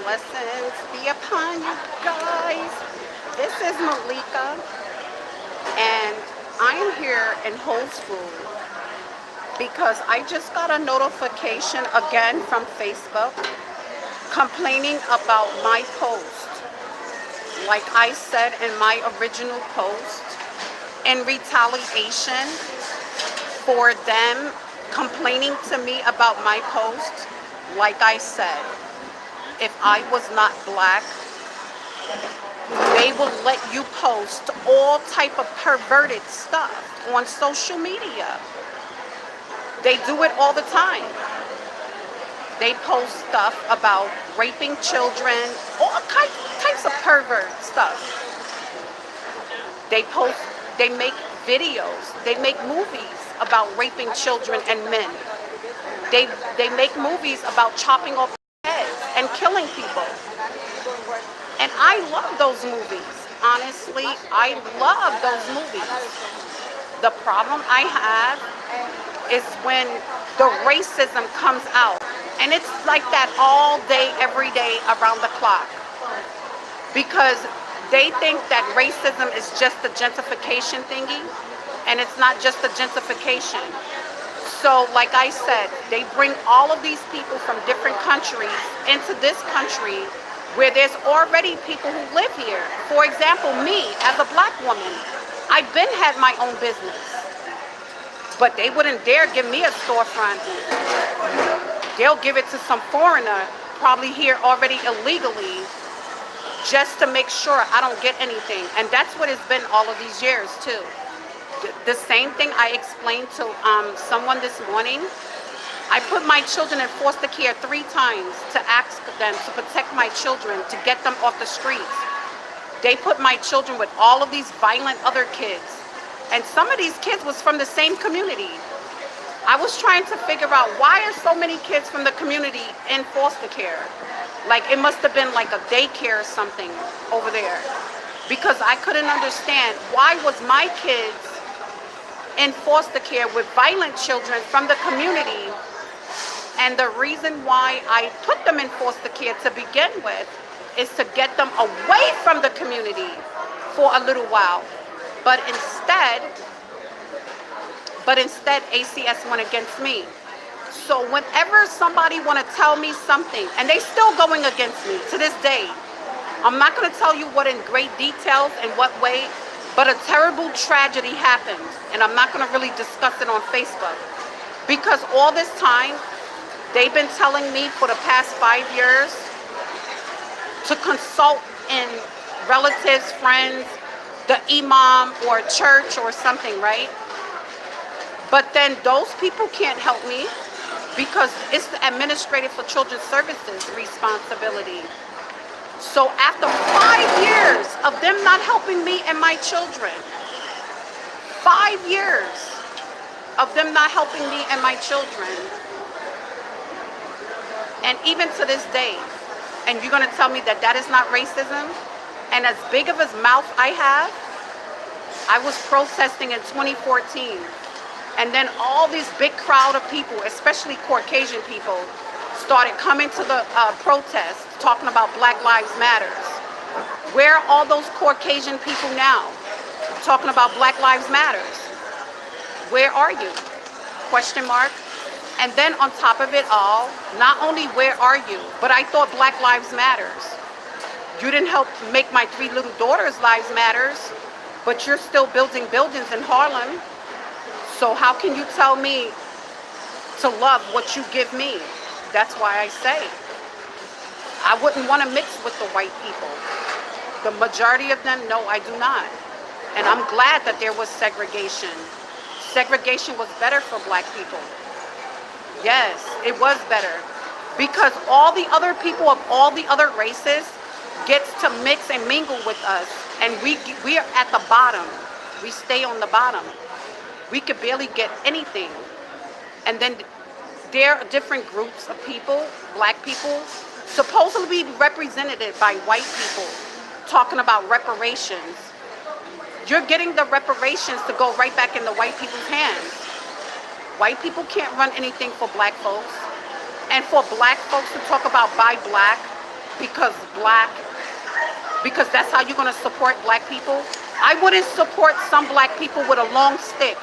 Blessings be upon you guys. This is Malika, and I am here in Whole Foods because I just got a notification again from Facebook complaining about my post. Like I said in my original post, in retaliation for them complaining to me about my post, like I said, if I was not black, they will let you post all type of perverted stuff on social media. They do it all the time. They post stuff about raping children, all types of pervert stuff. They make videos, they make movies about raping children and men. They make movies about chopping off heads and killing people. And I love those movies. Honestly, I love those movies. The problem I have is when the racism comes out. And it's like that all day, every day, around the clock. Because they think that racism is just a gentrification thingy. And it's not just a gentrification. So, like I said, they bring all of these people from different countries into this country where there's already people who live here. For example, me, as a black woman, I've been had my own business. But they wouldn't dare give me a storefront. They'll give it to some foreigner, probably here already illegally, just to make sure I don't get anything. And that's what it's been all of these years, too. The same thing I explained to someone this morning. I put my children in foster care 3 times to ask them to protect my children, to get them off the streets. They put my children with all of these violent other kids. And some of these kids was from the same community. I was trying to figure out why are so many kids from the community in foster care. Like it must have been like a daycare or something over there. Because I couldn't understand why was my kids in foster care with violent children from the community. And the reason why I put them in foster care to begin with is to get them away from the community for a little while. But instead ACS went against me. So whenever somebody want to tell me something, and they still going against me to this day, I'm not going to tell you what in great details and what way, but a terrible tragedy happened, and I'm not going to really discuss it on Facebook. Because all this time, they've been telling me for the past 5 years to consult in relatives, friends, the imam or church or something, right? But then those people can't help me because it's the Administrative for Children's Services responsibility. So after 5 years of them not helping me and my children, 5 years of them not helping me and my children, and even to this day, and you're going to tell me that that is not racism? And as big of a mouth I have, I was protesting in 2014. And then all this big crowd of people, especially Caucasian people, started coming to the protest talking about Black Lives Matters. Where are all those Caucasian people now talking about Black Lives Matters? Where are you? Question mark. And then on top of it all, not only where are you, but I thought Black Lives Matters. You didn't help make my 3 little daughters' lives matters, but you're still building buildings in Harlem. So how can you tell me to love what you give me? That's why I say I wouldn't want to mix with the white people. The majority of them, no, I do not. And I'm glad that there was segregation. Segregation was better for black people. Yes, it was better. Because all the other people of all the other races gets to mix and mingle with us. And we are at the bottom. We stay on the bottom. We could barely get anything. And then there are different groups of people, black people, supposedly represented by white people, talking about reparations. You're getting the reparations to go right back in the white people's hands. White people can't run anything for black folks. And for black folks to talk about buy black, because because that's how you're going to support black people. I wouldn't support some black people with a long stick.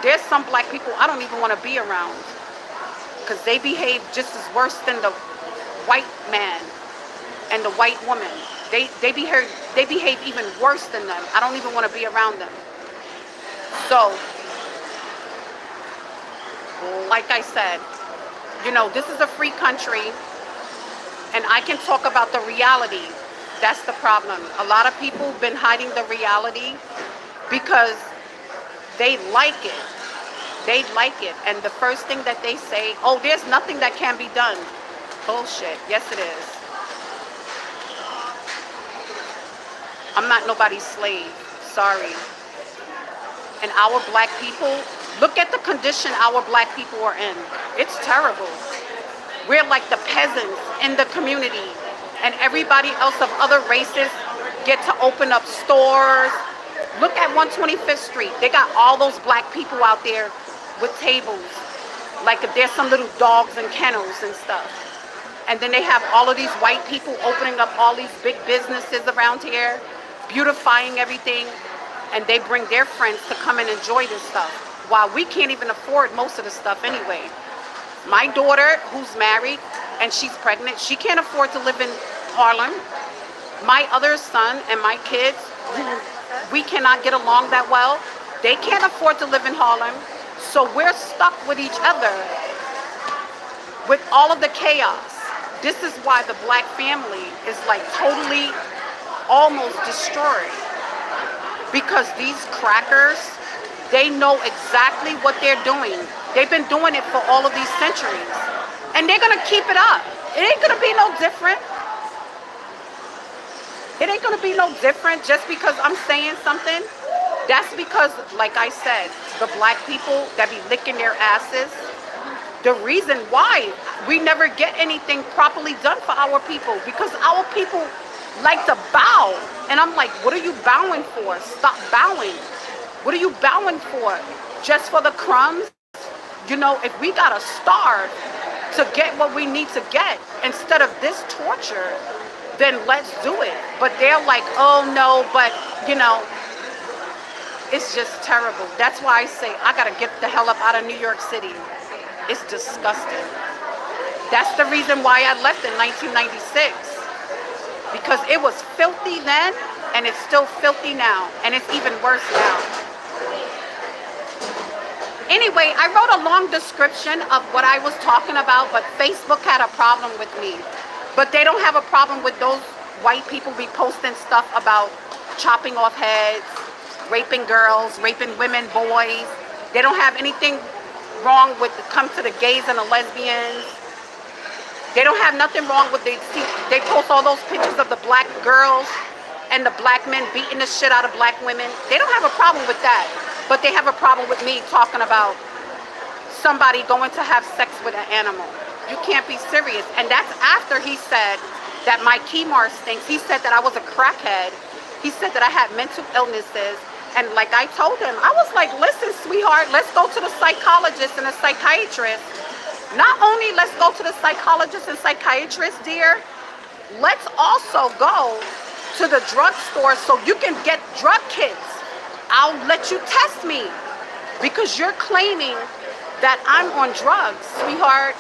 There's some black people I don't even want to be around because they behave just as worse than the white man and the white woman. They behave even worse than them. I don't even want to be around them. So, like I said, this is a free country, and I can talk about the reality. That's the problem. A lot of people have been hiding the reality because they like it. They like it. And the first thing that they say, oh, there's nothing that can be done. Bullshit. Yes, it is. I'm not nobody's slave. Sorry. And our black people, look at the condition our black people are in. It's terrible. We're like the peasants in the community. And everybody else of other races get to open up stores. Look at 125th Street. They got all those black people out there with tables. Like if there's some little dogs and kennels and stuff. And then they have all of these white people opening up all these big businesses around here, beautifying everything. And they bring their friends to come and enjoy this stuff. While we can't even afford most of the stuff anyway. My daughter, who's married, and she's pregnant, she can't afford to live in Harlem. My other son and my kids, who we cannot get along that well, they can't afford to live in Harlem. So we're stuck with each other with all of the chaos. This is why the black family is like totally almost destroyed. Because these crackers, they know exactly what they're doing. They've been doing it for all of these centuries. And they're going to keep it up. It ain't going to be no different. It ain't going to be no different just because I'm saying something. That's because, like I said, the black people that be licking their asses, the reason why we never get anything properly done for our people, because our people like to bow. And I'm like, what are you bowing for? Stop bowing. What are you bowing for? Just for the crumbs? If we gotta starve to get what we need to get instead of this torture, then let's do it. But they're like, oh no, but it's just terrible. That's why I say I gotta get the hell up out of New York City. It's disgusting. That's the reason why I left in 1996. Because it was filthy then, and it's still filthy now, and it's even worse now. Anyway, I wrote a long description of what I was talking about, but Facebook had a problem with me. But they don't have a problem with those white people reposting stuff about chopping off heads, raping girls, raping women, boys. They don't have anything wrong with come to the gays and the lesbians. They don't have nothing wrong with they post all those pictures of the black girls and the black men beating the shit out of black women. They don't have a problem with that. But they have a problem with me talking about somebody going to have sex with an animal. You can't be serious. And that's after he said that my chemo stinks. He said that I was a crackhead. He said that I had mental illnesses. And like I told him, I was like, listen, sweetheart, let's go to the psychologist and the psychiatrist. Not only let's go to the psychologist and psychiatrist, dear, let's also go to the drugstore so you can get drug kits. I'll let you test me because you're claiming that I'm on drugs, sweetheart.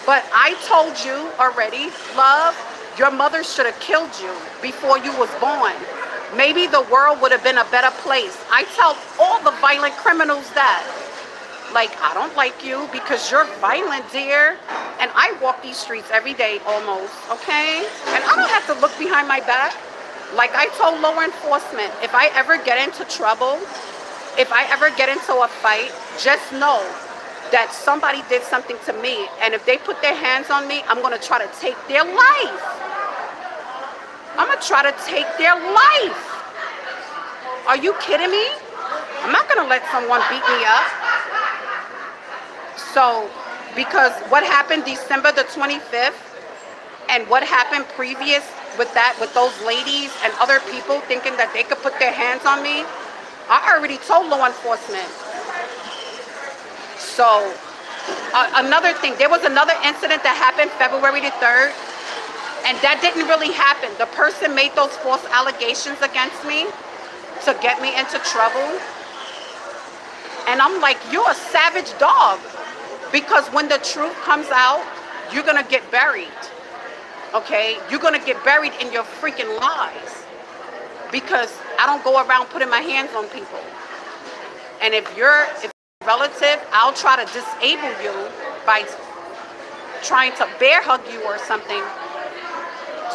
But I told you already, love, your mother should have killed you before you was born. Maybe the world would have been a better place. I tell all the violent criminals that. Like, I don't like you because you're violent, dear. And I walk these streets every day almost, okay? And I don't have to look behind my back. Like I told law enforcement, if I ever get into trouble, if I ever get into a fight, just know that somebody did something to me. And if they put their hands on me, I'm going to try to take their life. I'm going to try to take their life. Are you kidding me? I'm not going to let someone beat me up. So, because what happened December the 25th and what happened previous with that, with those ladies and other people thinking that they could put their hands on me, I already told law enforcement. So, another thing, there was another incident that happened February the 3rd, And that didn't really happen. The person made those false allegations against me to get me into trouble. And I'm like, you're a savage dog. Because when the truth comes out, you're going to get buried. Okay? You're going to get buried in your freaking lies. Because I don't go around putting my hands on people. And if you're a relative, I'll try to disable you by trying to bear hug you or something.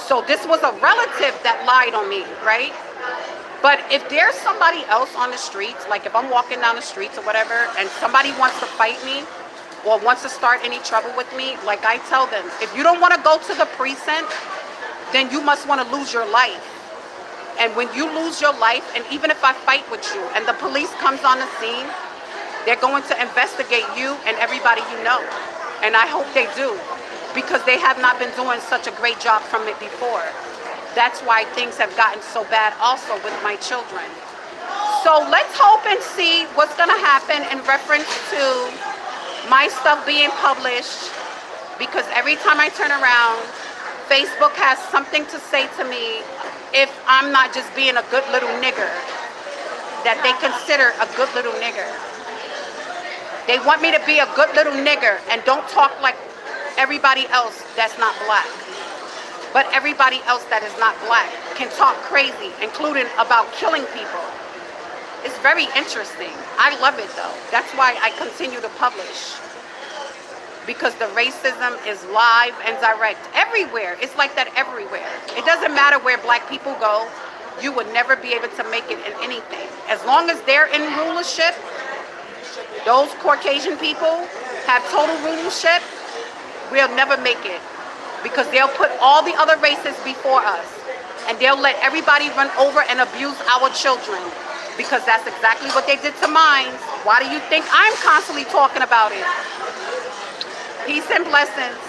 So this was a relative that lied on me, right? But if there's somebody else on the streets, like if I'm walking down the streets or whatever, and somebody wants to fight me or wants to start any trouble with me, like I tell them, if you don't want to go to the precinct, then you must want to lose your life. And when you lose your life, and even if I fight with you and the police comes on the scene, they're going to investigate you and everybody you know. And I hope they do, because they have not been doing such a great job from it before. That's why things have gotten so bad also with my children. So let's hope and see what's gonna happen in reference to my stuff being published, because every time I turn around, Facebook has something to say to me if I'm not just being a good little nigger, that they consider a good little nigger. They want me to be a good little nigger and don't talk like everybody else that's not black. But everybody else that is not black can talk crazy, including about killing people. It's very interesting. I love it though. That's why I continue to publish. Because the racism is live and direct everywhere. It's like that everywhere. It doesn't matter where black people go. You would never be able to make it in anything. As long as they're in rulership, those Caucasian people have total rulership, we'll never make it. Because they'll put all the other races before us. And they'll let everybody run over and abuse our children. Because that's exactly what they did to mine. Why do you think I'm constantly talking about it? Peace and blessings.